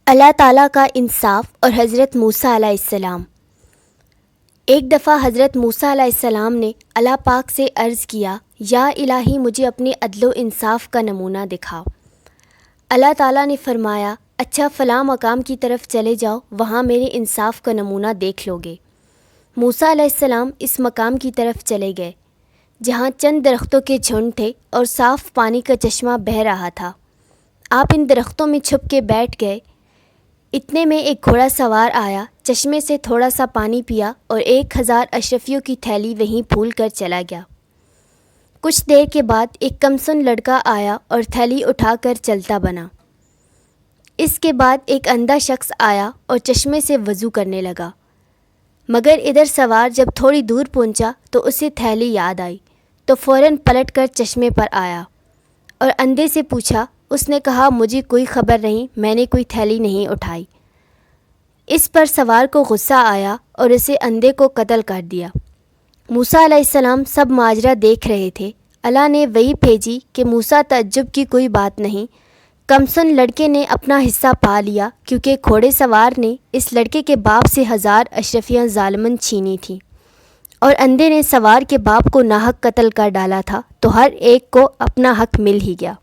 اللہ تعالیٰ کا انصاف اور حضرت موسیٰ علیہ السلام۔ ایک دفعہ حضرت موسیٰ علیہ السلام نے اللہ پاک سے عرض کیا، یا الہی مجھے اپنے عدل و انصاف کا نمونہ دکھاؤ۔ اللہ تعالیٰ نے فرمایا، اچھا فلاں مقام کی طرف چلے جاؤ، وہاں میرے انصاف کا نمونہ دیکھ لو گے۔ موسیٰ علیہ السلام اس مقام کی طرف چلے گئے جہاں چند درختوں کے جھنڈ تھے اور صاف پانی کا چشمہ بہہ رہا تھا۔ آپ ان درختوں میں چھپ کے بیٹھ گئے۔ اتنے میں ایک گھوڑا سوار آیا، چشمے سے تھوڑا سا پانی پیا اور 1000 اشرفیوں کی تھیلی وہیں بھول کر چلا گیا۔ کچھ دیر کے بعد ایک کمسن لڑکا آیا اور تھیلی اٹھا کر چلتا بنا۔ اس کے بعد ایک اندھا شخص آیا اور چشمے سے وضو کرنے لگا، مگر ادھر سوار جب تھوڑی دور پہنچا تو اسے تھیلی یاد آئی، تو فوراً پلٹ کر چشمے پر آیا اور اندھے سے پوچھا۔ اس نے کہا، مجھے کوئی خبر نہیں، میں نے کوئی تھیلی نہیں اٹھائی۔ اس پر سوار کو غصہ آیا اور اسے اندھے کو قتل کر دیا۔ موسیٰ علیہ السلام سب ماجرا دیکھ رہے تھے۔ اللہ نے وحی بھیجی کہ موسیٰ، تعجب کی کوئی بات نہیں، کمسن لڑکے نے اپنا حصہ پا لیا، کیونکہ گھوڑے سوار نے اس لڑکے کے باپ سے 1000 اشرفیاں ظالماً چھینی تھیں، اور اندھے نے سوار کے باپ کو ناحق قتل کر ڈالا تھا، تو ہر ایک کو اپنا حق مل ہی گیا۔